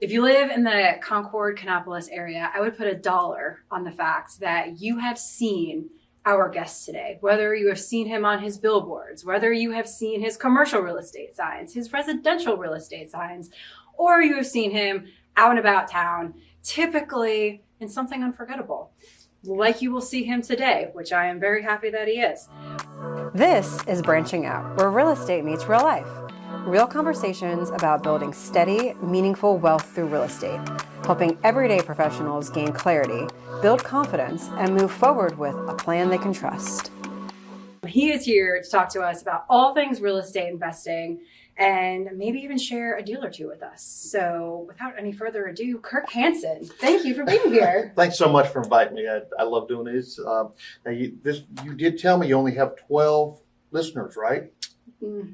If you live in the Concord, Kannapolis area, I would put $1 on the fact that you have seen our guest today, whether you have seen him on his billboards, whether you have seen his commercial real estate signs, his residential real estate signs, or you have seen him out and about town, typically in something unforgettable, like you will see him today, which I am very happy that he is. This is Branching Out, where real estate meets real life. Real conversations about building steady, meaningful wealth through real estate, helping everyday professionals gain clarity, build confidence, and move forward with a plan they can trust. He is here to talk to us about all things real estate investing and maybe even share a deal or two with us. So without any further ado, Kirk Hanson, thank you for being here. Thanks so much for inviting me. I love doing this. Now you did tell me you only have 12 listeners, right?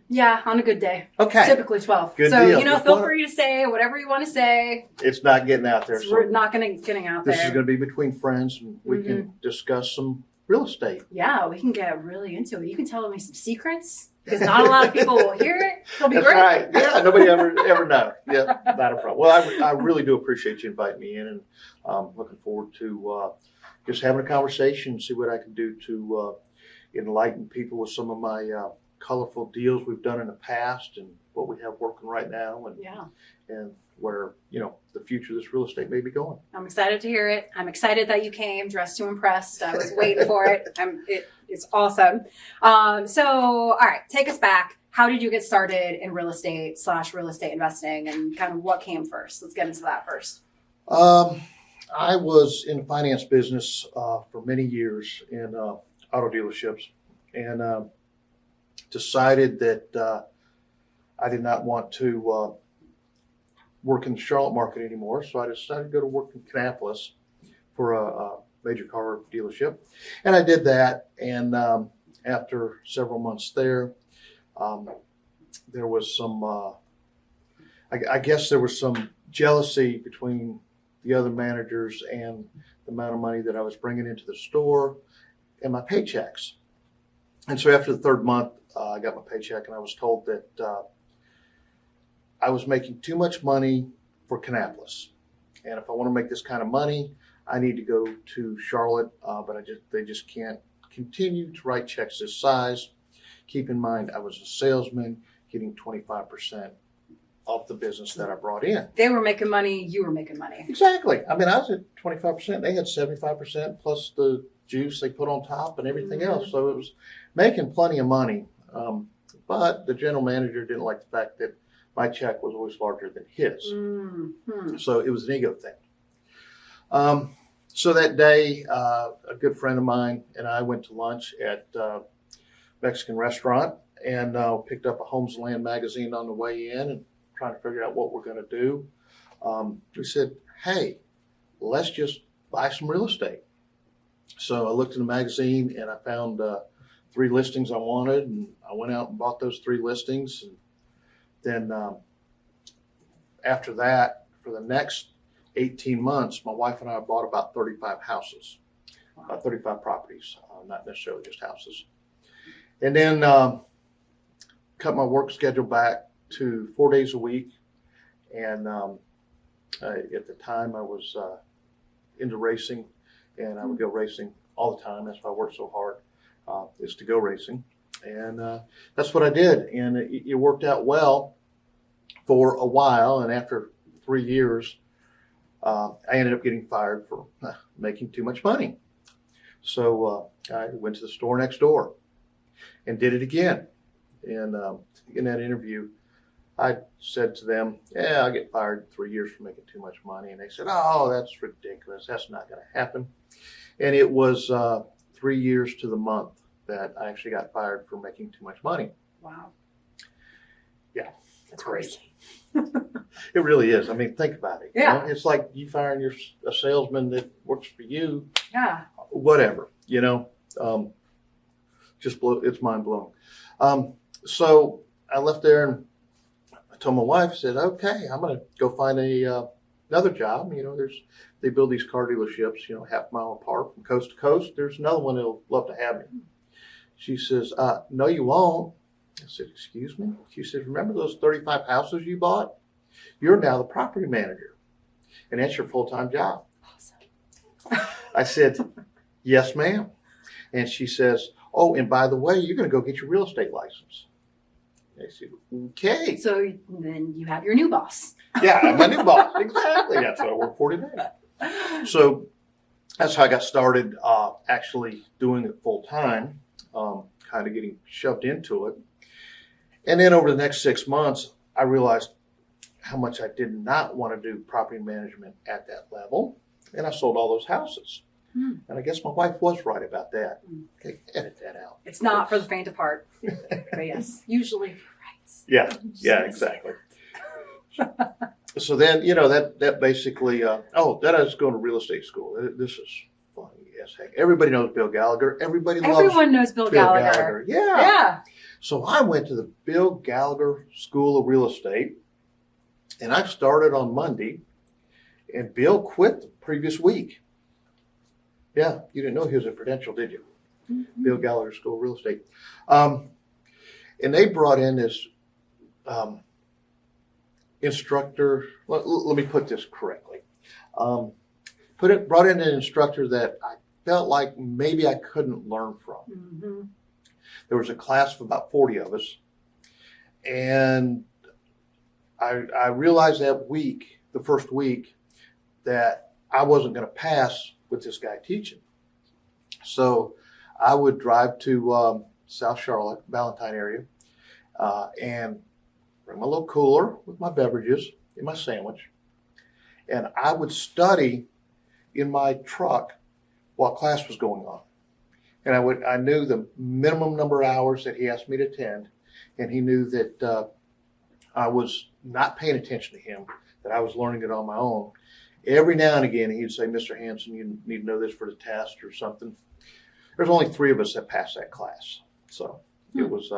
Yeah, on a good day. Okay. Typically 12. Good so, deal. Feel free to say whatever you want to say. It's not getting out there. We're not getting out there. This is going to be between friends, and we can discuss some real estate. Yeah, we can get really into it. You can tell me some secrets because not a lot of people will hear it. It'll be That's great. right. Yeah, nobody ever know. Yeah, not a problem. Well, I really do appreciate you inviting me in, and looking forward to just having a conversation, see what I can do to enlighten people with some of my colorful deals we've done in the past and what we have working right now, and where the future of this real estate may be going. I'm excited to hear it. I'm excited that you came dressed to impress. I was waiting for it. It's awesome. So, all right, take us back. How did you get started in real estate / real estate investing, and kind of what came first? Let's get into that first. I was in the finance business for many years in auto dealerships, and decided that I did not want to work in the Charlotte market anymore. So I decided to go to work in Kannapolis for a major car dealership. And I did that. And after several months there, there was some, I guess there was some jealousy between the other managers and the amount of money that I was bringing into the store and my paychecks. And so after the third month, I got my paycheck, and I was told that I was making too much money for Kannapolis. And if I want to make this kind of money, I need to go to Charlotte, but they just can't continue to write checks this size. Keep in mind, I was a salesman getting 25% of the business that I brought in. They were making money, you were making money. Exactly. I mean, I was at 25%. They had 75% plus the juice they put on top and everything else. So it was making plenty of money. But the general manager didn't like the fact that my check was always larger than his. So it was an ego thing. So that day, a good friend of mine and I went to lunch at a Mexican restaurant, and picked up a Homes and Land magazine on the way in and trying to figure out what we're going to do. We said, hey, let's just buy some real estate. So I looked in the magazine and I found 3 listings I wanted, and I went out and bought those 3 listings. And then after that, for the next 18 months, my wife and I bought about 35 houses, about 35 properties, not necessarily just houses. And then cut my work schedule back to 4 days a week. And at the time I was into racing, and I would go racing all the time. That's why I worked so hard, is to go racing. And that's what I did. And it worked out well for a while. And after 3 years, I ended up getting fired for making too much money. So I went to the store next door and did it again. And in that interview, I said to them, yeah, I'll get fired in 3 years for making too much money. And they said, oh, that's ridiculous. That's not going to happen. And it was 3 years to the month that I actually got fired for making too much money. Wow. Yeah. That's crazy. It really is. I mean, think about it. Yeah. It's like you firing a salesman that works for you. Yeah. Whatever, it's mind blowing. So I left there and I told my wife, said, okay, I'm going to go find another job. They build these car dealerships, half mile apart from coast to coast. There's another one that'll love to have me. She says, no, you won't. I said, excuse me? She said, remember those 35 houses you bought? You're now the property manager. And that's your full-time job? Awesome. I said, yes, ma'am. And she says, oh, and by the way, you're going to go get your real estate license. I said, okay. So then you have your new boss. Yeah, my new boss. Exactly. That's what I work for today. So that's how I got started actually doing it full-time, kind of getting shoved into it. And then over the next 6 months, I realized how much I did not want to do property management at that level. And I sold all those houses. And I guess my wife was right about that. Okay, edit that out. It's not for the faint of heart. But yes, usually you're right. Yeah, exactly. So then, that basically, then I was going to real estate school. This is funny as heck. Everybody knows Bill Gallagher. Everyone knows Bill Gallagher. Yeah. So I went to the Bill Gallagher School of Real Estate, and I started on Monday, and Bill quit the previous week. Yeah, you didn't know he was at Prudential, did you? Mm-hmm. Bill Gallagher School of Real Estate. And they brought in this instructor. Let me put this correctly. Brought in an instructor that I felt like maybe I couldn't learn from. Mm-hmm. There was a class of about 40 of us. And I realized that week, the first week, that I wasn't going to pass with this guy teaching. So I would drive to South Charlotte, Valentine area, and bring my little cooler with my beverages and my sandwich. And I would study in my truck while class was going on. And I knew the minimum number of hours that he asked me to attend, and he knew that I was not paying attention to him, that I was learning it on my own. Every now and again, he'd say, Mr. Hanson, you need to know this for the test or something. There's only 3 of us that passed that class. So it was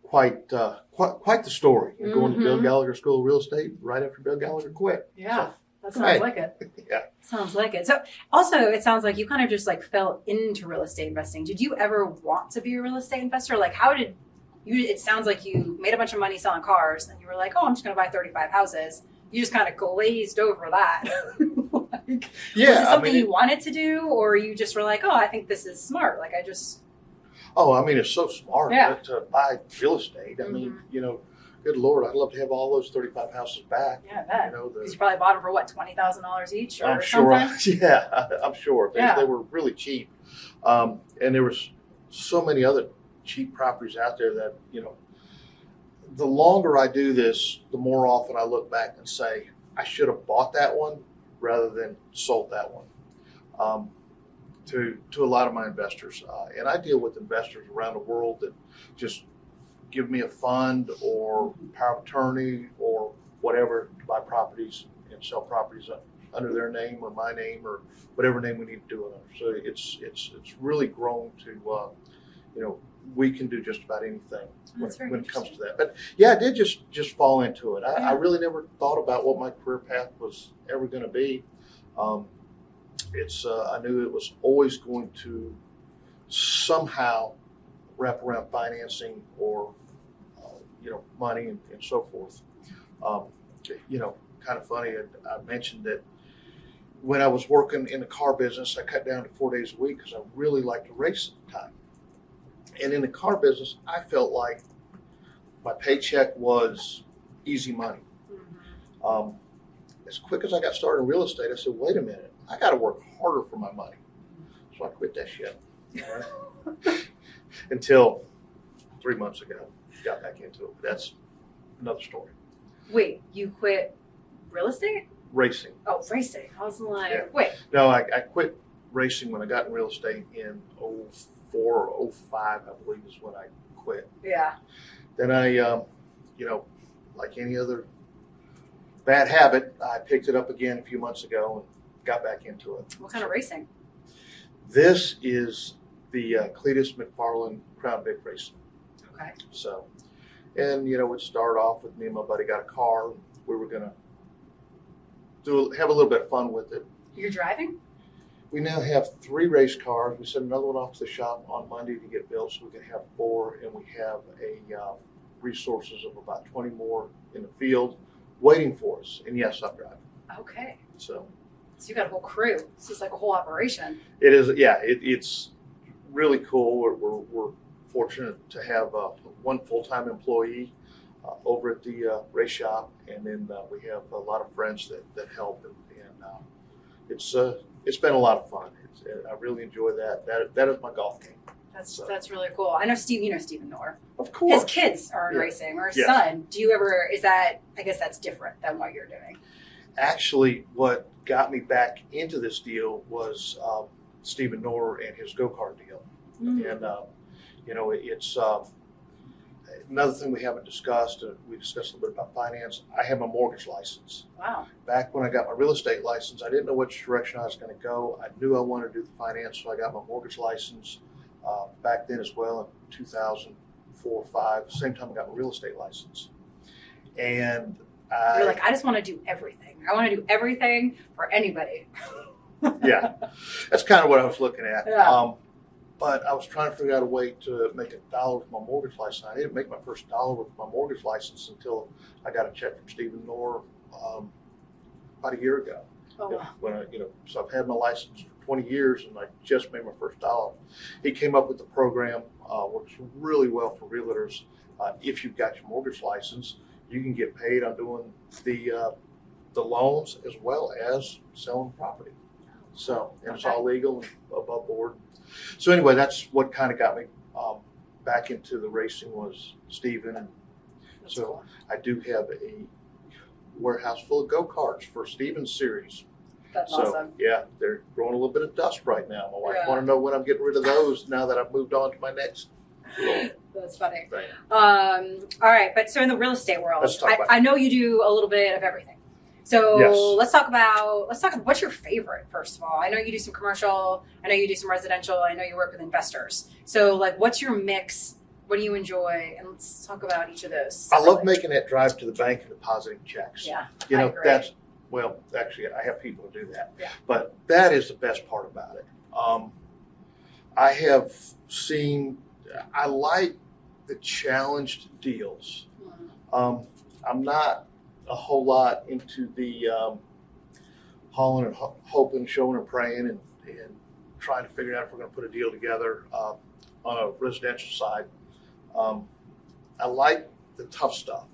quite the story. And going to Bill Gallagher School of Real Estate right after Bill Gallagher quit. Yeah, so, that sounds like it. Yeah. Sounds like it. So also, it sounds like you kind of just like fell into real estate investing. Did you ever want to be a real estate investor? Like how did you, it sounds like you made a bunch of money selling cars and you were like, oh, I'm just going to buy 35 houses. You just kind of glazed over that. Was it something you wanted to do, or you just were like, oh, I think this is smart? Like, it's so smart to buy real estate. I mean, good Lord, I'd love to have all those 35 houses back. Yeah, I bet. Because you probably bought them for what, $20,000 each, or I'm something? Sure. Yeah, I'm sure. They were really cheap, and there was so many other cheap properties out there that the longer I do this, the more often I look back and say, I should have bought that one rather than sold that one to a lot of my investors. And I deal with investors around the world that just give me a fund or power of attorney or whatever to buy properties and sell properties under their name or my name or whatever name we need to do it under. So it's really grown to, we can do just about anything when it comes to that. But yeah, I did just fall into it. I really never thought about what my career path was ever going to be. I knew it was always going to somehow wrap around financing or money and so forth. Kind of funny. I mentioned that when I was working in the car business, I cut down to 4 days a week because I really liked to race at the time. And in the car business, I felt like my paycheck was easy money. Mm-hmm. As quick as I got started in real estate, I said, wait a minute, I got to work harder for my money. So I quit that shit. Right? Until 3 months ago, got back into it. But that's another story. Wait, you quit real estate? Racing. Oh, racing. I was like, wait. No, I quit racing when I got in real estate in 04 or 05, I believe is when I quit. Yeah. Then I, like any other bad habit, I picked it up again a few months ago and got back into it. What kind of racing? This is the Cletus McFarland Crown Vic racing. Okay. So, and it started off with me and my buddy got a car. We were gonna have a little bit of fun with it. You're driving? We now have 3 race cars. We sent another one off to the shop on Monday to get built so we can have 4, and we have resources of about 20 more in the field waiting for us. And yes, I'm driving. Okay. So you got a whole crew. This is like a whole operation. it is, yeah, it's really cool. We're fortunate to have one full-time employee over at the race shop, and then we have a lot of friends that help, and it's been a lot of fun. I really enjoy that. That is my golf game. That's really cool. I know Steve. You know Stephen Noor. Of course. His kids are in racing, or his Yes. son. Do you ever? Is that? I guess that's different than what you're doing. Actually, what got me back into this deal was Stephen Noor and his go-kart deal. And it's another thing we haven't discussed. We discussed a little bit about finance. I have a mortgage license. Wow. Back when I got my real estate license, I didn't know which direction I was going to go. I knew I wanted to do the finance, so I got my mortgage license back then as well in 2004 or 5, same time I got my real estate license. And You're like, I just want to do everything. I want to do everything for anybody. yeah, that's kind of what I was looking at. Yeah. But I was trying to figure out a way to make $1 with my mortgage license. I didn't make my first $1 with my mortgage license until I got a check from Stephen Noor about a year ago. Oh, wow. When so I've had my license for 20 years, and I just made my first $1. He came up with the program, works really well for realtors. If you've got your mortgage license, you can get paid on doing the loans as well as selling property. So, and it's all legal and above board. So anyway, that's what kind of got me back into the racing was Stephen. And That's so cool. I do have a warehouse full of go-karts for Stephen's series. That's So awesome. yeah, they're growing a little bit of dust right now. My wife Yeah. want to know when I'm getting rid of those now that I've moved on to my next That's funny. thing. All right, but so in the real estate world, Let's talk about I know you do a little bit of everything. So Yes. let's talk about what's your favorite, first of all. I know you do some commercial, I know you do some residential, I know you work with investors. So like what's your mix? What do you enjoy? And let's talk about each of those. I love separately. making that drive to the bank and depositing checks. Yeah. You I know, agree. actually, I have people who do that. Yeah. But that is the best part about it. I have seen, I like the challenged deals. I'm not a whole lot into the hauling and hoping, showing and praying and trying to figure out if we're going to put a deal together on a residential side. I like the tough stuff,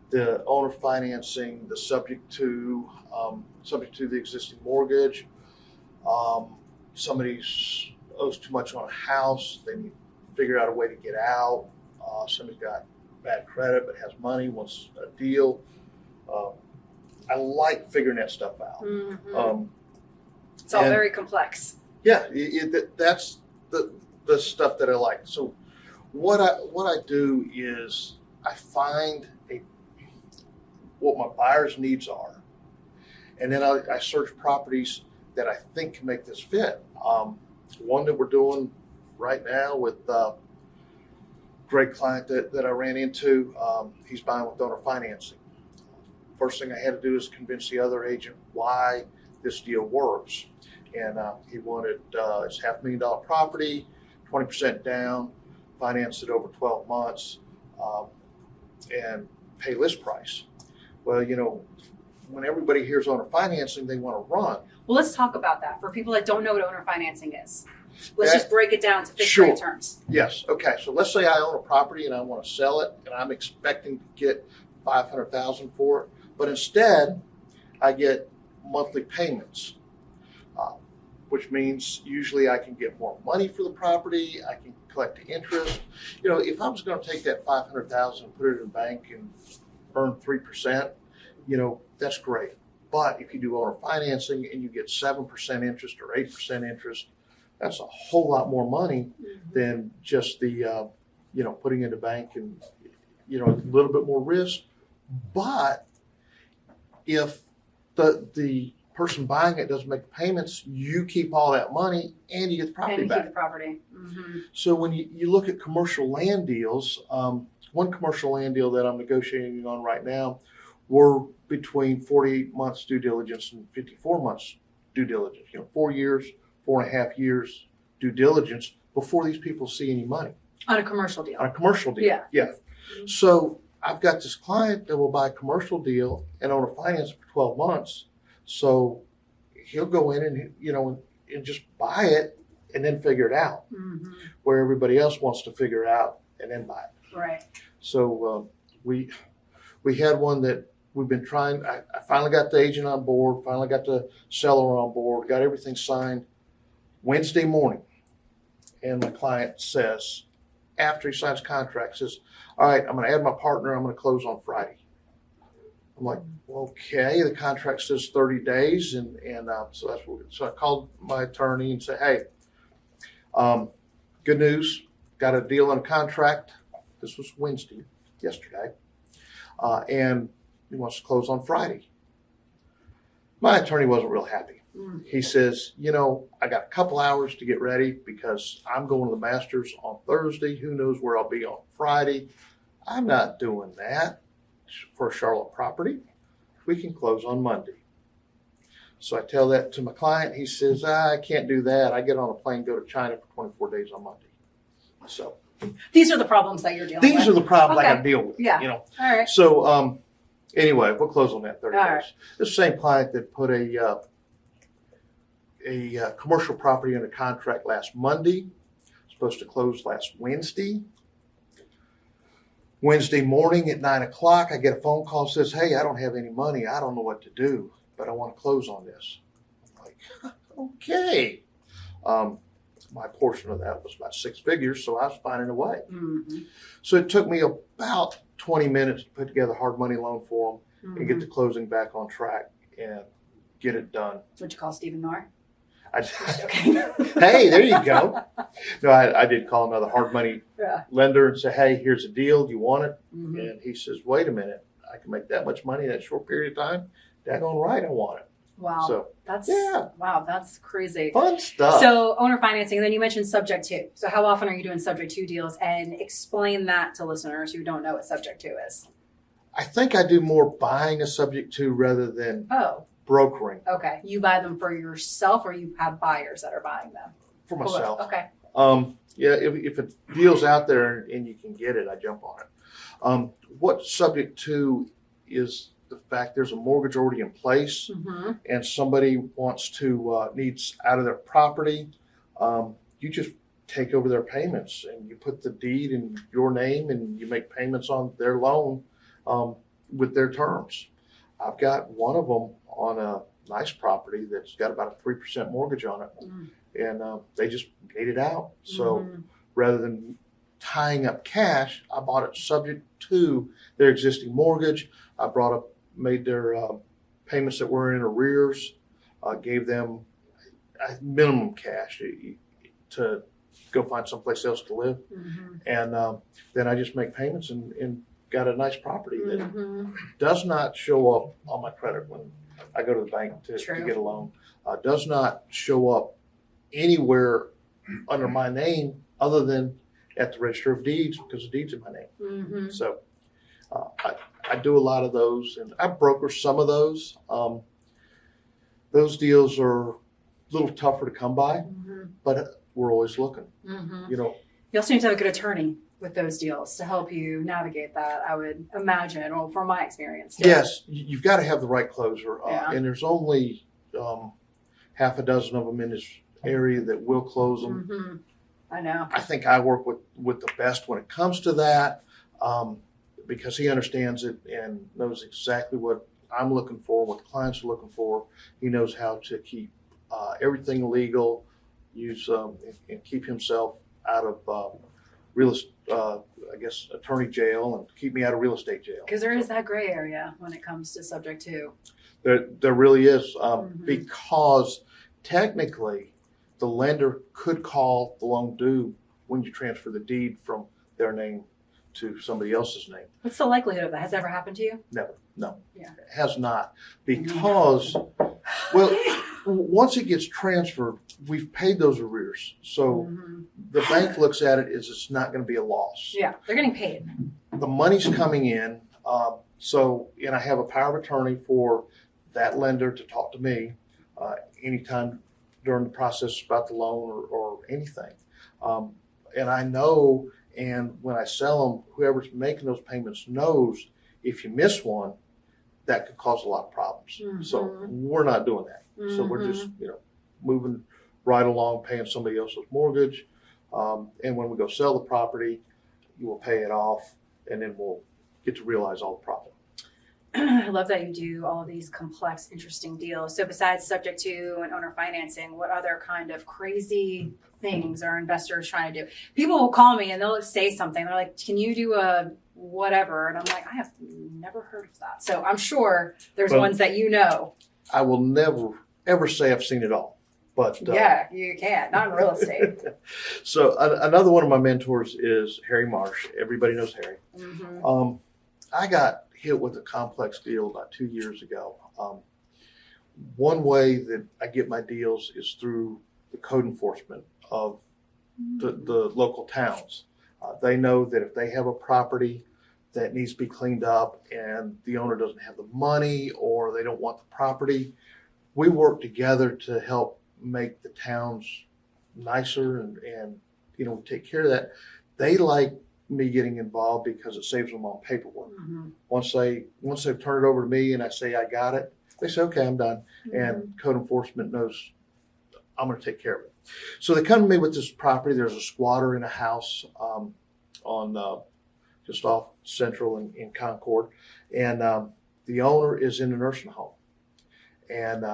the owner financing, the subject to the existing mortgage. Somebody owes too much on a house, they need to figure out a way to get out. Somebody's got bad credit but has money, wants a deal. I like figuring that stuff out. Mhm. It's all and- very complex. Yeah, that's the stuff that I like. So what I do is I find what my buyer's needs are, and then I search properties that I think can make this fit. One that we're doing right now with a great client that I ran into, he's buying with owner financing. First thing I had to do is convince the other agent why this deal works. And he wanted it's $500,000 property, 20% down, finance it over 12 months, and pay list price. Well, when everybody hears owner financing, they want to run. Well, let's talk about that for people that don't know what owner financing is. Let's That- just break it down to fixed Sure. rate terms. Yes. Okay. So let's say I own a property and I want to sell it, and I'm expecting to get $500,000 for it, but instead I get monthly payments, which means usually I can get more money for the property. I can collect the interest. If I was going to take that $500,000 and put it in the bank and earn 3%, that's great. But if you do owner financing and you get 7% interest or 8% interest, that's a whole lot more money than just the putting in the bank and a little bit more risk. But if the person buying it doesn't make payments, you keep all that money and you get the property And you back. keep the property. Mm-hmm. So when you look at commercial land deals, one commercial land deal that I'm negotiating on right now, we're between 48 months due diligence and 54 months due diligence. 4 years, 4.5 years due diligence before these people see any money On a commercial deal. on a commercial deal. Yeah. So I've got this client that will buy a commercial deal and own a finance for 12 months. So he'll go in and, and just buy it and then figure it out, where everybody else wants to figure it out and then buy it. Right. So we had one that we've been trying. I finally got the agent on board, finally got the seller on board, got everything signed Wednesday morning. And my client says, after he signs contract, says, all right, I'm going to add my partner. I'm going to close on Friday. I'm like, okay, the contract says 30 days. And so that's what, so I called my attorney and said, hey, good news. Got a deal on a contract. This was yesterday. And he wants to close on Friday. My attorney wasn't real happy. He says, I got a couple hours to get ready because I'm going to the Masters on Thursday. Who knows where I'll be on Friday. I'm not doing that for a Charlotte property. We can close on Monday. So I tell that to my client. He says, I can't do that. I get on a plane, go to China for 24 days on Monday. So these are the problems that you're dealing with. These are the problems I Okay. got to deal with. Yeah. All right. So anyway, we'll close on that 30 All days. right. The same client that put a commercial property under contract last Monday, supposed to close last Wednesday. Wednesday morning at 9 o'clock, I get a phone call that says, hey, I don't have any money. I don't know what to do, but I want to close on this. I'm like, okay. My portion of that was about 6 figures, so I was finding a way. So it took me about 20 minutes to put together a hard money loan for them and get the closing back on track and get it done. Would you call Stephen Marr? Hey, there you go. No, I did call another hard money lender and say, hey, here's a deal. Do you want it? And he says, wait a minute. I can make that much money in that short period of time. Daggone right, I want it. Wow. So That's crazy. Fun stuff. So owner financing, and then you mentioned subject to. So how often are you doing subject to deals? And explain that to listeners who don't know what subject to is. I think I do more buying a subject to rather than brokering. Okay. You buy them for yourself, or you have buyers that are buying them? For myself. Okay. If a deal's out there and you can get it, I jump on it. What subject to is the fact there's a mortgage already in place and somebody wants to needs out of their property. You just take over their payments and you put the deed in your name and you make payments on their loan with their terms. I've got one of them on a nice property that's got about a 3% mortgage on it, and they just paid it out. So rather than tying up cash, I bought it subject to their existing mortgage. I made their payments that were in arrears, gave them minimum cash to go find someplace else to live, and then I just make payments and got a nice property that does not show up on my credit when I go to the bank to get a loan. Does not show up anywhere under my name other than at the Register of Deeds because the deed's in my name. So I do a lot of those, and I broker some of those. Those deals are a little tougher to come by, but we're always looking. You also need to have a good attorney with those deals to help you navigate that, I would imagine, or from my experience. Yes, you've got to have the right closer. And there's only half a dozen of them in this area that will close them. I know. I think I work with the best when it comes to that because he understands it and knows exactly what I'm looking for, what the clients are looking for. He knows how to keep everything legal, and keep himself out of attorney jail and keep me out of real estate jail. Because there is that gray area when it comes to subject to. There really is, because technically the lender could call the loan due when you transfer the deed from their name to somebody else's name. What's the likelihood of that? Has that ever happened to you? Never. No. Yeah. It has not. Because, once it gets transferred, we've paid those arrears. So the bank looks at it as it's not going to be a loss. Yeah, they're getting paid. The money's coming in. And I have a power of attorney for that lender to talk to me anytime during the process about the loan or anything. And I know, and when I sell them, whoever's making those payments knows if you miss one, that could cause a lot of problems. So we're not doing that. So we're just, moving right along, paying somebody else's mortgage. And when we go sell the property, you will pay it off, and then we'll get to realize all the profit. I love that you do all of these complex, interesting deals. So besides subject to and owner financing, what other kind of crazy things are investors trying to do? People will call me and they'll say something. They're like, can you do a whatever? And I'm like, I have never heard of that. So I'm sure there's ones that you know. I will never, ever say I've seen it all. But yeah, you can't. Not in real estate. So another one of my mentors is Harry Marsh. Everybody knows Harry. I got hit with a complex deal about 2 years ago. One way that I get my deals is through the code enforcement of the local towns. They know that if they have a property that needs to be cleaned up and the owner doesn't have the money or they don't want the property, we work together to help make the towns nicer and take care of that. They like me getting involved because it saves them on paperwork. Once they've turned it over to me and I say I got it, they say, okay, I'm done. And code enforcement knows I'm going to take care of it. So they come to me with this property. There's a squatter in a house on just off Central in Concord, and the owner is in a nursing home, and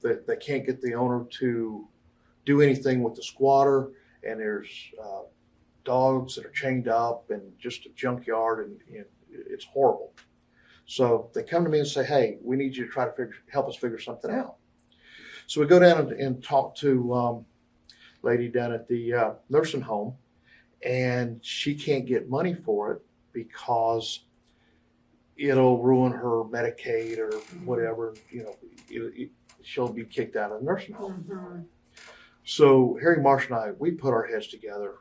they can't get the owner to do anything with the squatter, and there's dogs that are chained up and just a junkyard, and it's horrible. So they come to me and say, hey, we need you to try to help us figure something out. So we go down and talk to a lady down at the nursing home, and she can't get money for it because it'll ruin her Medicaid or whatever. She'll be kicked out of the nursing home. So Harry Marsh and I, we put our heads together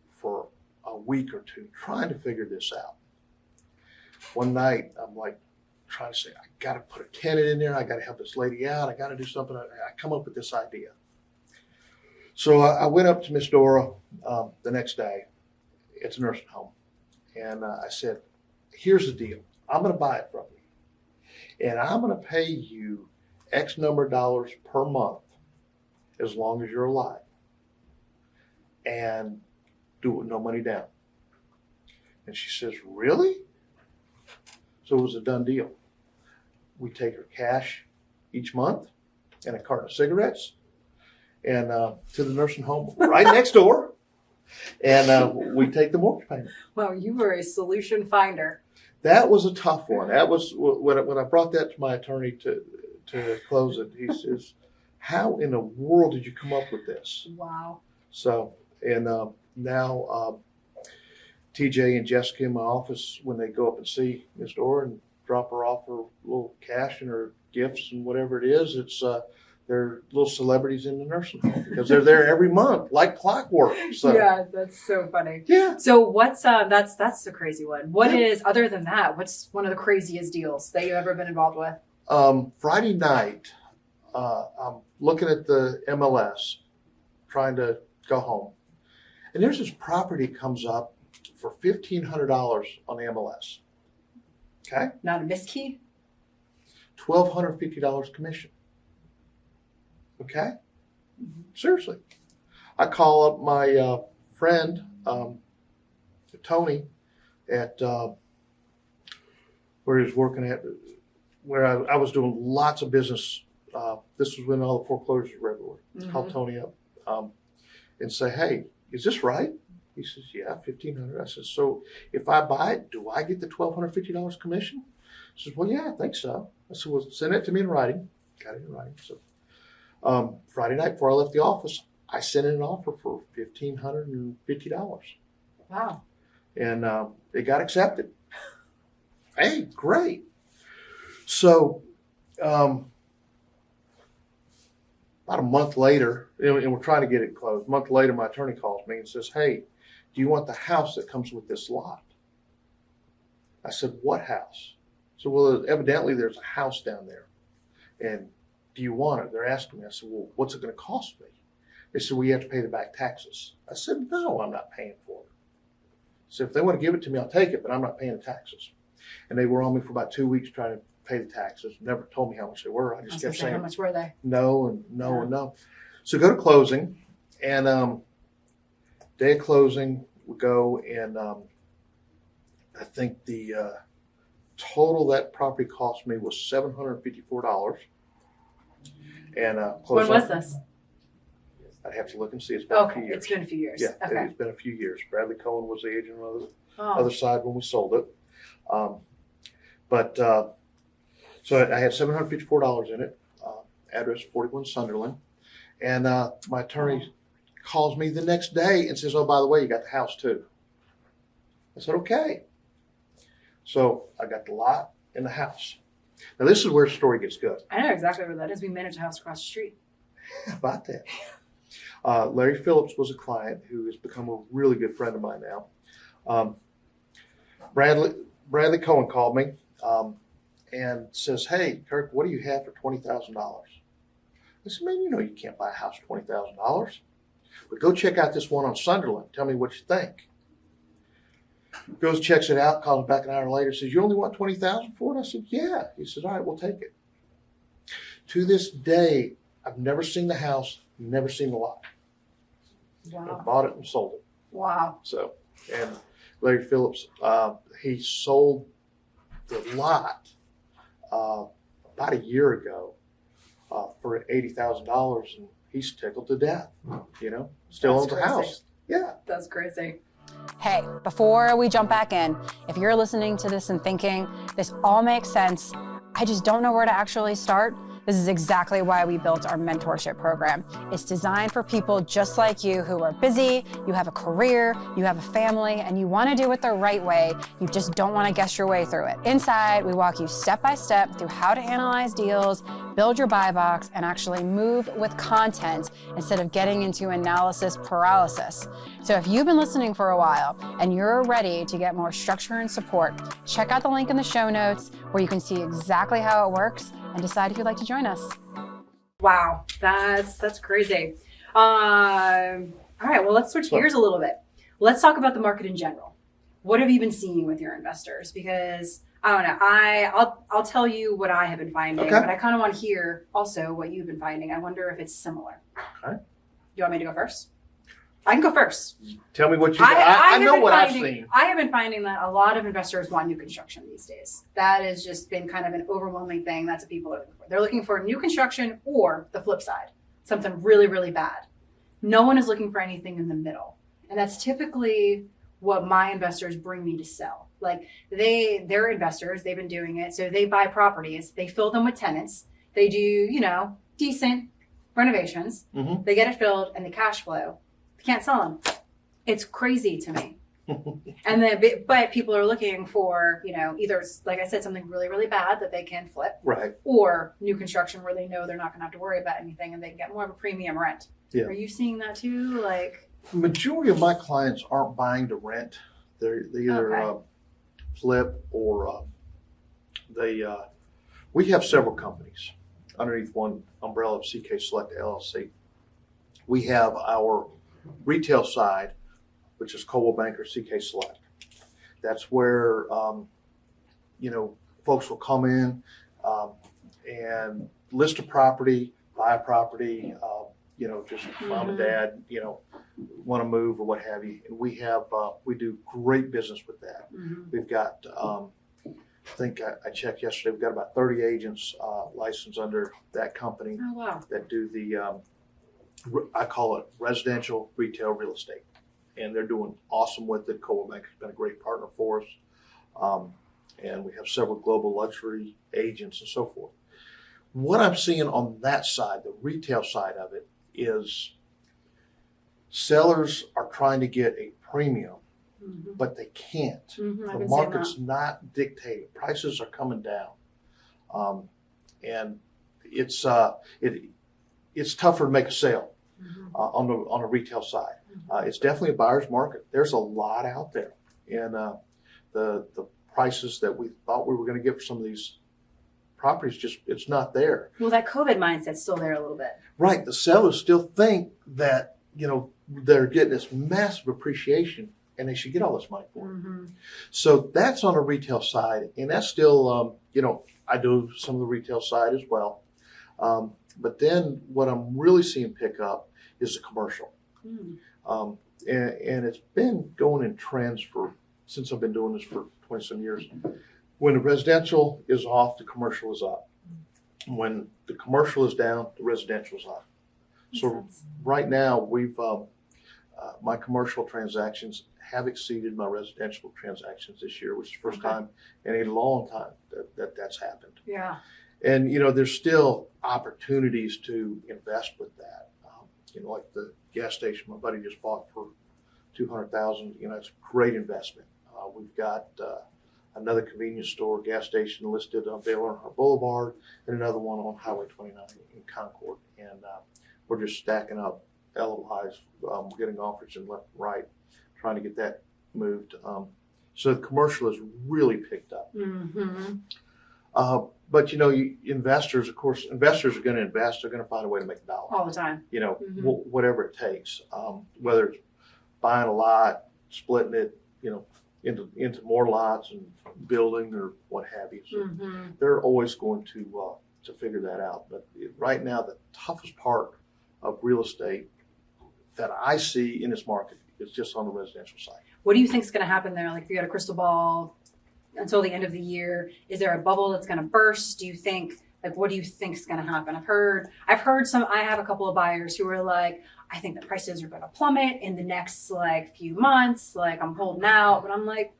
for a week or two trying to figure this out. One night, I'm like trying to say, I got to put a tenant in there. I got to help this lady out. I got to do something. I come up with this idea. So I went up to Miss Dora the next day. It's a nursing home. And I said, here's the deal. I'm going to buy it from you. And I'm going to pay you X number of dollars per month as long as you're alive. And do it with no money down. And she says, really? So it was a done deal. We take her cash each month and a carton of cigarettes and to the nursing home right next door. And we take the mortgage payment. Wow, you were a solution finder. That was a tough one. That was when I brought that to my attorney to close it. He says, how in the world did you come up with this? Wow. So, and now TJ and Jessica in my office, when they go up and see Miss Dora and drop her off her little cash and her gifts and whatever it is, it's they're little celebrities in the nursing home because they're there every month like clockwork. So yeah, that's so funny. Yeah. So what's that's the crazy one. What is, other than that, what's one of the craziest deals that you've ever been involved with? Friday night, I'm looking at the MLS, trying to go home, and there's this property comes up for $1,500 on the MLS. Okay. Not a miskey? $1,250 commission. Okay. Seriously. I call up my friend, Tony, at where he was working at, where I was doing lots of business. This was when all the foreclosures were everywhere. Call Tony up and say, hey, is this right? He says, yeah, $1,500. I said, so if I buy it, do I get the $1,250 commission? He says, well, yeah, I think so. I said, well, send it to me in writing. Got it in writing. So Friday night before I left the office, I sent in an offer for $1,550. Wow. And it got accepted. Hey, great. So about a month later, and we're trying to get it closed. A month later, my attorney calls me and says, hey, do you want the house that comes with this lot? I said, what house? So, well, evidently there's a house down there. And do you want it? They're asking me. I said, well, what's it going to cost me? They said, well, you have to pay the back taxes. I said, no, I'm not paying for it. So if they want to give it to me, I'll take it, but I'm not paying the taxes. And they were on me for about 2 weeks trying to pay the taxes. Never told me how much they were. I I just was kept gonna say, how saying much were they? no and no Yeah. and no. So go to closing, and day of closing, we go, and I think the total that property cost me was $754. And When was this? I'd have to look and see. It's been a few Okay, years. it's been a few years. Yeah, Okay. it's been a few years. Bradley Cohen was the agent on the Oh. other side when we sold it. So I had $754 in it. Address 41 Sunderland. And my attorney calls me the next day and says, "Oh, by the way, you got the house too." I said, "Okay." So I got the lot and the house. Now this is where the story gets good. I know exactly where that is. We manage a house across the street. How about that? Larry Phillips was a client who has become a really good friend of mine now. Bradley Cohen called me and says, "Hey, Kirk, what do you have for $20,000?" I said, "Man, you know you can't buy a house for $20,000. But go check out this one on Sunderland. Tell me what you think." Goes, checks it out, calls back an hour later, says, "You only want $20,000 for it?" I said, "Yeah." He says, "All right, we'll take it." To this day, I've never seen the house, never seen the lot. I Wow. bought it and sold it. Wow. So, and Larry Phillips, he sold the lot about a year ago for $80,000, and he's tickled to death. Still owns the That's house. crazy. Yeah. That's crazy. Hey, before we jump back in, if you're listening to this and thinking, this all makes sense, I just don't know where to actually start, this is exactly why we built our mentorship program. It's designed for people just like you who are busy, you have a career, you have a family, and you want to do it the right way. You just don't want to guess your way through it. Inside, we walk you step by step through how to analyze deals, build your buy box, and actually move with content instead of getting into analysis paralysis. So if you've been listening for a while and you're ready to get more structure and support, check out the link in the show notes where you can see exactly how it works and decide if you'd like to join us. Wow, that's crazy. All right, well, let's switch gears a little bit. Let's talk about the market in general. What have you been seeing with your investors? Because I don't know. I'll tell you what I have been finding, Okay. but I kind of want to hear also what you've been finding. I wonder if it's similar. Okay. You want me to go first? I can go first. Tell me what you. I know what I've seen. I have been finding that a lot of investors want new construction these days. That has just been kind of an overwhelming thing. That's what people are looking for. They're looking for new construction or the flip side, something really, really bad. No one is looking for anything in the middle. And that's typically what my investors bring me to sell. Like they're investors, they've been doing it. So they buy properties, they fill them with tenants. They do, decent renovations. Mm-hmm. They get it filled and the cash flow. Can't sell them. It's crazy to me. And then, but people are looking for, either, like I said, something really, really bad that they can flip, Right. or new construction where they know they're not going to have to worry about anything and they can get more of a premium rent. Yeah. Are you seeing that too? Like, The majority of my clients aren't buying to rent. They either Okay. flip or we have several companies underneath one umbrella of CK Select LLC. We have our retail side, which is Coldwell Banker CK Select. That's where folks will come in and list a property, buy a property, just mom and dad, want to move or what have you. And we do great business with that. We've got, I think I checked yesterday, we've got about 30 agents licensed under that company oh, wow. that do the, I call it residential retail real estate. And they're doing awesome with it. Coldwell Bank has been a great partner for us. And we have several global luxury agents and so forth. What I'm seeing on that side, the retail side of it, is sellers are trying to get a premium, but they can't. The market's not dictating. Prices are coming down. And it's tougher to make a sale on the retail side. It's definitely a buyer's market. There's a lot out there. And the prices that we thought we were going to get for some of these properties, it's not there. Well, that COVID mindset's still there a little bit. Right. The sellers still think that, they're getting this massive appreciation and they should get all this money for it. So that's on the retail side. And that's still, I do some of the retail side as well. But then what I'm really seeing pick up is the commercial. Mm. And it's been going in trends since I've been doing this for 20 some years. When the residential is off, the commercial is up. When the commercial is down, the residential is up. So right now, we've my commercial transactions have exceeded my residential transactions this year, which is the first time in a long time that's happened. Yeah. And there's still opportunities to invest with that. Like the gas station my buddy just bought for $200,000. It's a great investment. We've got another convenience store, gas station listed on Baylor Earnhardt Boulevard, and another one on Highway 29 in Concord. And we're just stacking up LOIs. We're getting offers in left and right, trying to get that moved. So the commercial has really picked up. Mm-hmm. But investors, of course, are going to invest. They're going to find a way to make a dollar All the time. Whatever it takes. Whether it's buying a lot, splitting it, into more lots and building or what have you. So they're always going to figure that out. But right now, the toughest part of real estate that I see in this market is just on the residential side. What do you think is going to happen there? Like, if you had a crystal ball until the end of the year, is there a bubble that's going to burst? Do you think, what do you think is going to happen? I've heard I have a couple of buyers who are like, I think the prices are going to plummet in the next few months. I'm holding out, but I'm like,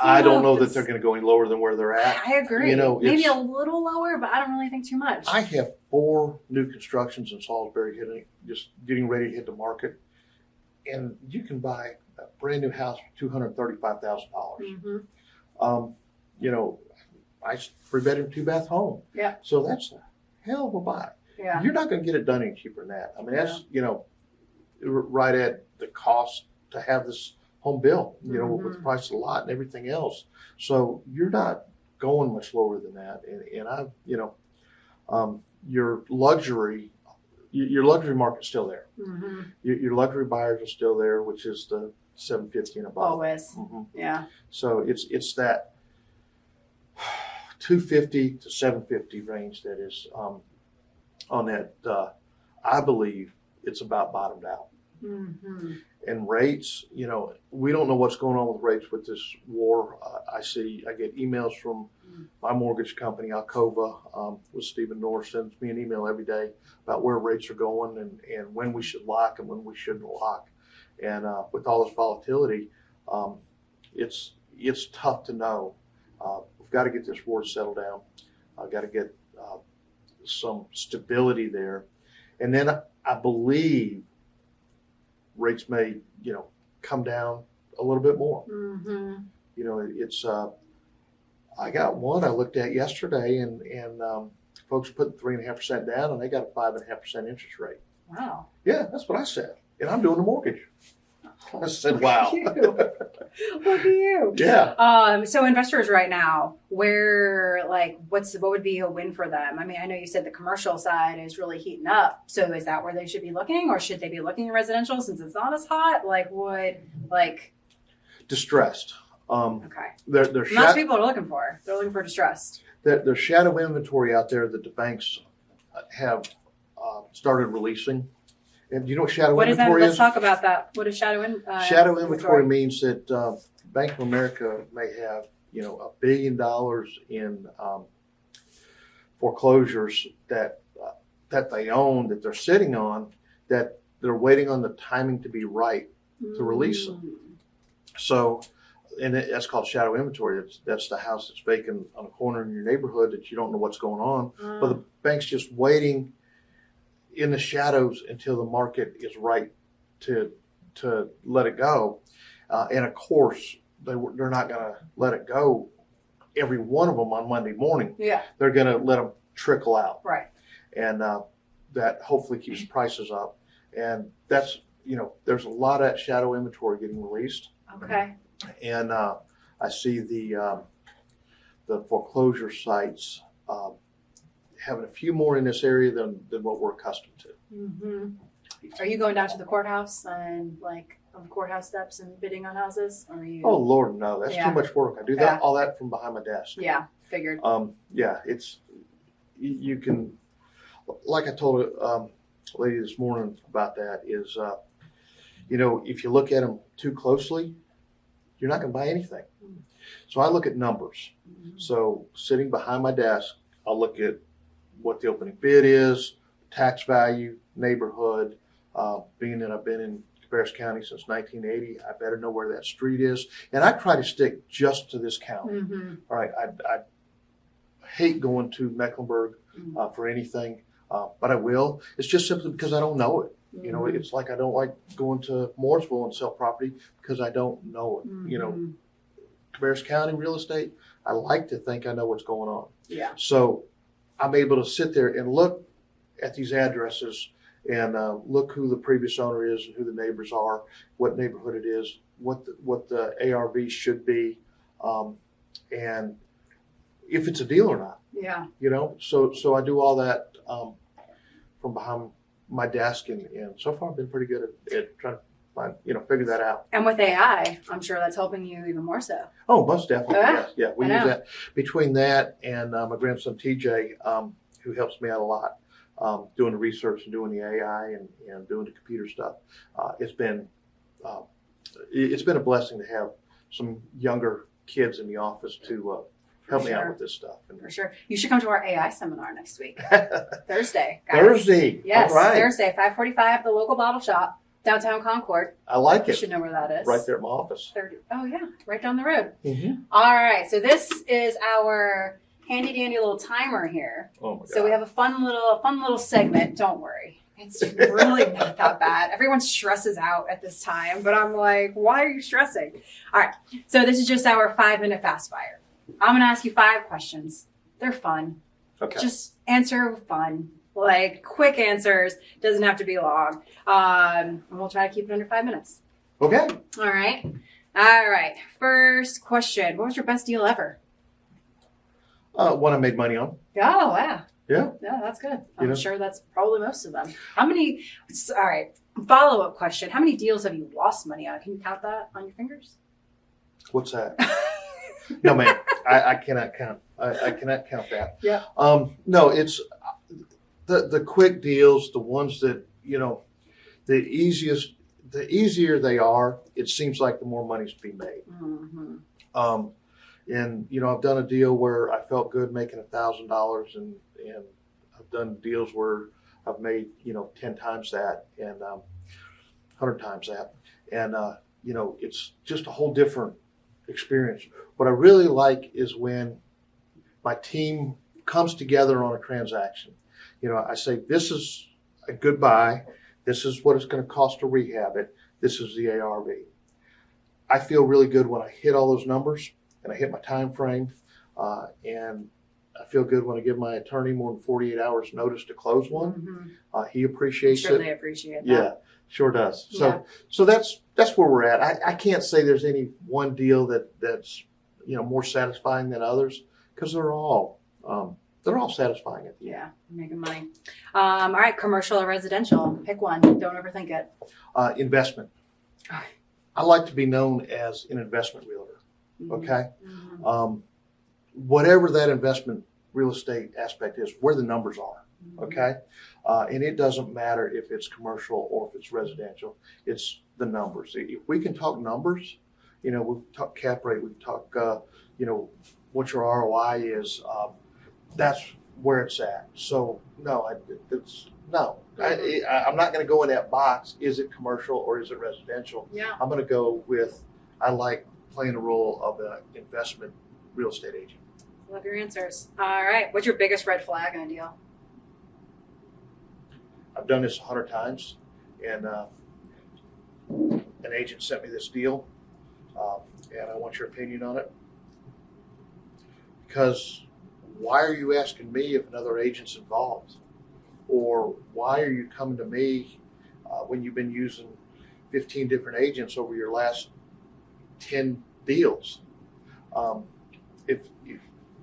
I don't know that they're going to go any lower than where they're at. I agree. Maybe a little lower, but I don't really think too much. I have 4 new constructions in Salisbury getting ready to hit the market, and you can buy a brand new house for $235,000. I 3-bedroom, 2-bath home. Yeah. So that's a hell of a buy. Yeah. You're not going to get it done any cheaper than that. I mean, that's right at the cost to have this home built. With the price of the lot and everything else. So you're not going much lower than that. And your luxury market's still there. Mm-hmm. Your luxury buyers are still there, which is the 750 and above. Always. Yeah. So it's that 250 to 750 range that is on that. I believe it's about bottomed out. Mm-hmm. And rates, we don't know what's going on with rates with this war. I get emails from my mortgage company, Alcova, with Stephen Norris, sends me an email every day about where rates are going and when we should lock and when we shouldn't lock. And with all this volatility, it's tough to know. We've got to get this war settled down. I've got to get some stability there. And then I believe rates may, come down a little bit more. Mm-hmm. It's I got one I looked at yesterday, and folks are putting 3.5% down, and they got a 5.5% interest rate. Wow. Yeah, that's what I said, and I'm doing the mortgage. I said, "Wow, look at you." Yeah. So investors right now, what would be a win for them? I mean, I know you said the commercial side is really heating up. So is that where they should be looking, or should they be looking at residential since it's not as hot? Distressed. Okay. Most people are looking for. They're looking for distressed. There's shadow inventory out there that the banks have started releasing. And do you know what shadow What is that? inventory Let's is? talk about that. What is shadow inventory? Shadow inventory means that Bank of America may have, $1 billion in foreclosures that they own, that they're sitting on, that they're waiting on the timing to be right to release them. So, and that's called shadow inventory. That's the house that's vacant on a corner in your neighborhood that you don't know what's going on. But the bank's just waiting in the shadows until the market is right to let it go. And of course, they're not going to let it go every one of them on Monday morning. Yeah. They're going to let them trickle out. Right. And that hopefully keeps prices up. And that's, there's a lot of that shadow inventory getting released. Okay. And I see the foreclosure sites having a few more in this area than what we're accustomed to. Mm-hmm. Are you going down to the courthouse and on the courthouse steps and bidding on houses? Or are you? Oh Lord, no, that's Yeah. too much work. I do Yeah. all that from behind my desk. Yeah, figured. Yeah, it's you can, like I told a lady this morning about that is, if you look at them too closely, you're not going to buy anything. So I look at numbers. So sitting behind my desk, I'll look at what the opening bid is, tax value, neighborhood. Being that I've been in Cabarrus County since 1980, I better know where that street is. And I try to stick just to this county. All right, I hate going to Mecklenburg for anything, but I will. It's just simply because I don't know it. It's like I don't like going to Mooresville and sell property because I don't know it. Cabarrus County real estate, I like to think I know what's going on. Yeah. So I'm able to sit there and look at these addresses and look who the previous owner is and who the neighbors are, what neighborhood it is, what the ARV should be, and if it's a deal or not. Yeah. So I do all that from behind my desk, and so far I've been pretty good at trying to find, figure that out. And with AI, I'm sure that's helping you even more so. Oh, most definitely. Yeah. Yeah. We use that. Between that and my grandson TJ, who helps me out a lot, doing the research and doing the AI and doing the computer stuff. It's been a blessing to have some younger kids in the office to help me out with this stuff. For sure. You should come to our AI seminar next week. Thursday, guys. Thursday. Yes, all right. Thursday, 5:45 at the local bottle shop, downtown Concord. I like You it. should know where that is. Right there at my office. Oh, yeah, right down the road. Mm-hmm. All right, so this is our handy dandy little timer here. Oh my God. So we have a fun little segment. Don't worry. It's really not that bad. Everyone stresses out at this time, but I'm like, why are you stressing? All right. So this is just our 5-minute fast fire. I'm going to ask you 5 questions. They're fun. Okay. Just answer with fun. Like quick answers. Doesn't have to be long. And we'll try to keep it under 5 minutes. Okay. All right. All right. First question. What was your best deal ever? One I made money on. Oh, wow. Yeah. Yeah, that's good. I'm sure that's probably most of them. All right, follow-up question. How many deals have you lost money on? Can you count that on your fingers? What's that? No, man. I cannot count. I cannot count that. Yeah. No, it's the quick deals, the ones that, the easier they are, it seems like the more money's to be made. Mm-hmm. And I've done a deal where I felt good making $1,000, and I've done deals where I've made 10 times that and 100 times that, and it's just a whole different experience. What I really like is when my team comes together on a transaction. I say, this is a good buy. This is what it's going to cost to rehab it. This is the ARV. I feel really good when I hit all those numbers and I hit my time frame, and I feel good when I give my attorney more than 48 hours notice to close one. Mm-hmm. He appreciates Sure, it. they appreciate that. Yeah, sure does. Yeah. So that's where we're at. I can't say there's any one deal that's more satisfying than others, because they're all satisfying at the end. Yeah, making money. All right, commercial or residential? Pick one. Don't overthink it. Investment. Okay. I like to be known as an investment realtor. Okay. Mm-hmm. Whatever that investment real estate aspect is, where the numbers are. Okay. And it doesn't matter if it's commercial or if it's residential. It's the numbers. If we can talk numbers, we talk cap rate, we talk, what your ROI is. That's where it's at. So no, I'm not going to go in that box. Is it commercial or is it residential? Yeah. I'm going to go with, I like playing the role of an investment real estate agent. Love your answers. All right. What's your biggest red flag in a deal? I've done this 100 times, and an agent sent me this deal, and I want your opinion on it. Because why are you asking me if another agent's involved? Or why are you coming to me when you've been using 15 different agents over your last 10 deals? If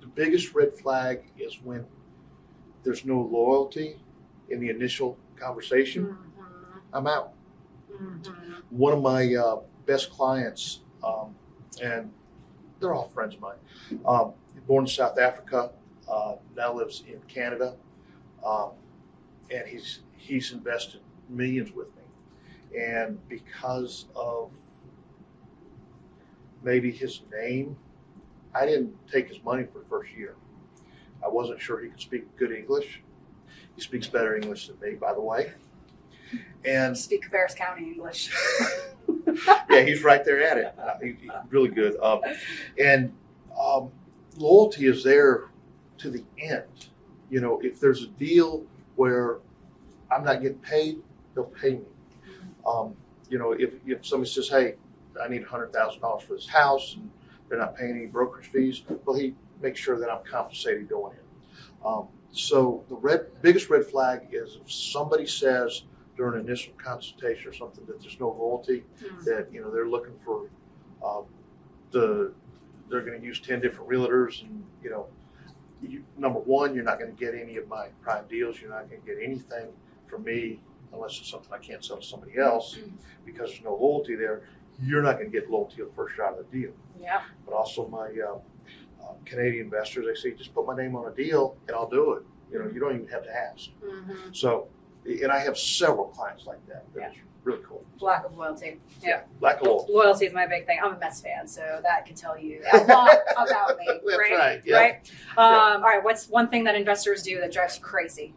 the biggest red flag is when there's no loyalty in the initial conversation, I'm out. One of my best clients, and they're all friends of mine, born in South Africa, now lives in Canada, and he's invested millions with me. And because of maybe his name, I didn't take his money for the first year. I wasn't sure he could speak good English. He speaks better English than me, by the way. And Speak Cabarrus County English. yeah, he's right there at it. He's really good. And loyalty is there to the end. You know, if there's a deal where I'm not getting paid, they'll pay me. You know, if somebody says, hey, I need $100,000 for this house, and they're not paying any brokerage fees, well, he makes sure that I'm compensated going in. So the biggest red flag is if somebody says during an initial consultation or something that there's no loyalty, that, you know, they're looking for they're going to use 10 different realtors, and, you know, number one, you're not going to get any of my prime deals. You're not going to get anything from me unless it's something I can't sell to somebody else because there's no loyalty there. You're not going to get loyalty on the first shot of the deal. Yeah. But also my Canadian investors, they say, just put my name on a deal and I'll do it. You know, you don't even have to ask. So, and I have several clients like that. That's really cool. Lack of loyalty. Yeah. Lack of loyalty. Loyalty is my big thing. I'm a Mets fan, so that can tell you a lot about me. That's right? right. Yeah. Right? All right. What's one thing that investors do that drives you crazy?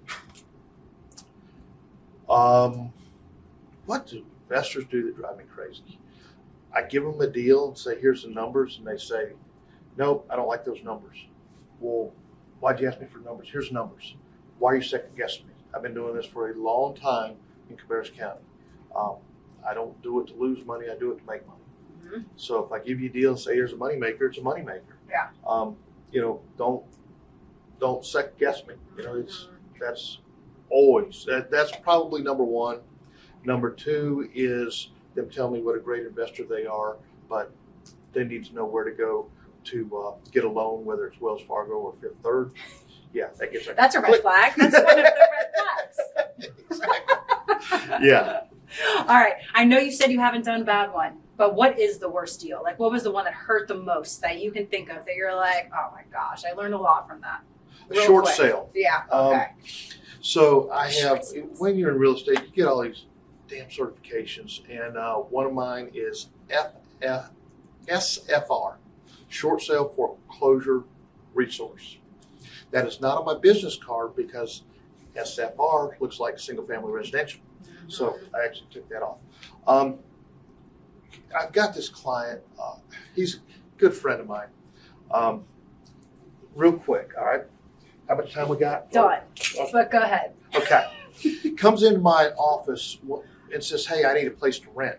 What do investors do that drive me crazy? I give them a deal and say, here's the numbers, and they say, nope, I don't like those numbers. Well, why'd you ask me for numbers? Here's numbers. Why are you second guessing me? I've been doing this for a long time in Cabarrus County. I don't do it to lose money. I do it to make money. So if I give you a deal and say, here's a moneymaker, it's a moneymaker. Yeah. You know, don't second guess me. You know, that's always, that's probably number one. Number two is them telling me what a great investor they are, but they need to know where to go to get a loan, whether it's Wells Fargo or Fifth Third. Yeah, that gets That's a red flag. That's one of the red flags. Exactly. Yeah. All right. I know you said you haven't done a bad one, but what is the worst deal? Like, what was the one that hurt the most that you can think of that you're like, oh my gosh, I learned a lot from that? A short sale. Yeah. Okay. So I have, when you're in real estate, you get all these damn certifications, and one of mine is SFR, Short Sale Foreclosure Resource. That is not on my business card because SFR looks like single family residential. So I actually took that off. I've got this client, he's a good friend of mine. Real quick, all right? How much time we got? Done. But go ahead. Okay. Comes into my office and says, hey, I need a place to rent.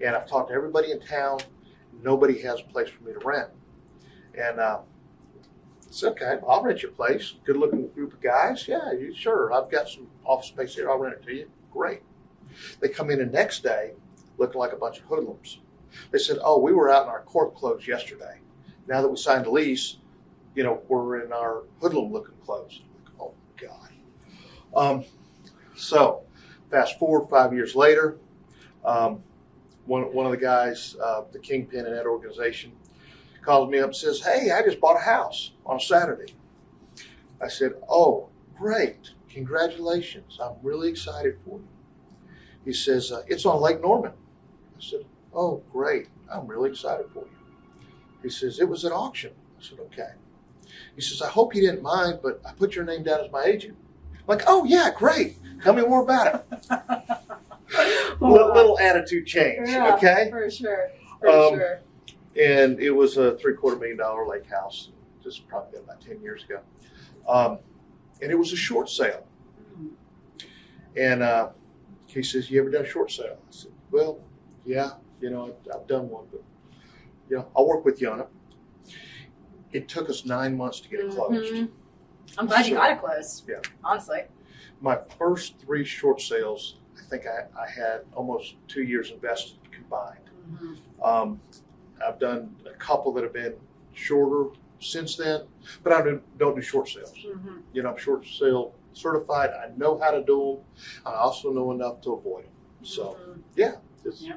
And I've talked to everybody in town. Nobody has a place for me to rent. And it's okay. I'll rent your place. Good looking group of guys. Yeah, sure. I've got some office space here. I'll rent it to you. Great. They come in the next day looking like a bunch of hoodlums. They said, oh, we were out in our court clothes yesterday. Now that we signed the lease, you know, we're in our hoodlum looking clothes. Oh, God. So fast forward 5 years later, one of the guys, the kingpin in that organization, calls me up and says, hey, I just bought a house on a Saturday. I said, oh, great. Congratulations. I'm really excited for you. He says, it's on Lake Norman. I said, oh, great. I'm really excited for you. He says, it was at auction. I said, okay. He says, I hope you didn't mind, but I put your name down as my agent. I'm like, oh, yeah, great. Tell me more about it. Little attitude change, Yeah, okay? For sure. For sure. And it was a $750,000 lake house, just probably about 10 years ago. And it was a short sale. And he says, you ever done a short sale? I said, well, yeah, you know, I've done one, but, you know, I'll work with you on it. It took us 9 months to get it closed. I'm glad you got it closed. Yeah. Honestly. My first 3 short sales, I think I had almost 2 years invested combined. I've done a couple that have been shorter since then, but I don't do short sales. You know, I'm short sale certified. I know how to do them. I also know enough to avoid them. So, Mhm. yeah, Yeah.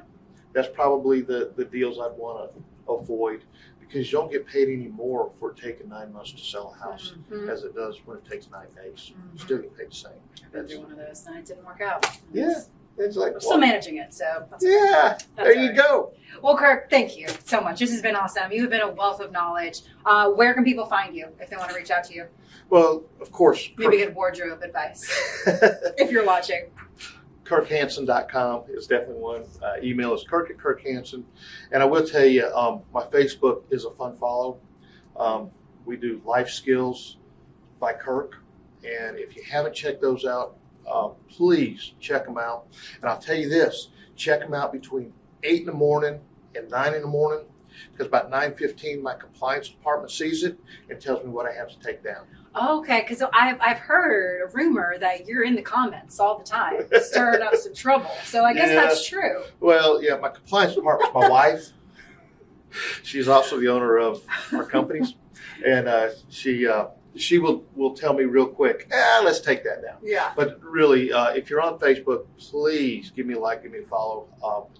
that's probably the deals I'd want to avoid, because you don't get paid any more for taking 9 months to sell a house Mhm. as it does when it takes 9 days. Mhm. You still get paid the same. I've been through one of those and it didn't work out. Yeah. It's like, I'm still managing it, so that's yeah, That's there you all right. go. Well, Kirk, thank you so much. This has been awesome. You have been a wealth of knowledge. Where can people find you if they want to reach out to you? Well, of course, Maybe get wardrobe advice if you're watching. KirkHanson.com is definitely one. Email is Kirk@KirkHanson. And I will tell you, my Facebook is a fun follow. We do life skills by Kirk. And if you haven't checked those out, please check them out. And I'll tell you this, check them out between 8 in the morning and 9 in the morning, because about 9:15 my compliance department sees it and tells me what I have to take down. Okay, because I've heard a rumor that you're in the comments all the time, stirring up some trouble. So I guess Yeah. that's true. Well, yeah, my compliance department's my wife. She's also the owner of our companies. And she will tell me real quick, let's take that down. Yeah. But really, if you're on Facebook, please give me a like, give me a follow.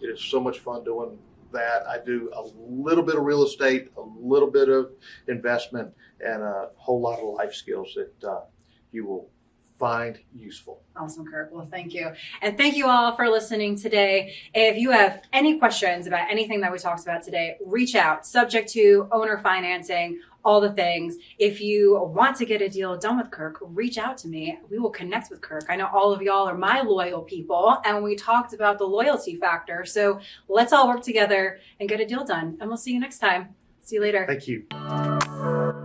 It is so much fun doing that. I do a little bit of real estate, a little bit of investment, and a whole lot of life skills that you will find useful. Awesome, Kirk. Well, thank you. And thank you all for listening today. If you have any questions about anything that we talked about today, reach out. Subject to owner financing, all the things. If you want to get a deal done with Kirk, reach out to me. We will connect with Kirk. I know all of y'all are my loyal people, and we talked about the loyalty factor. So let's all work together and get a deal done. And we'll see you next time. See you later. Thank you.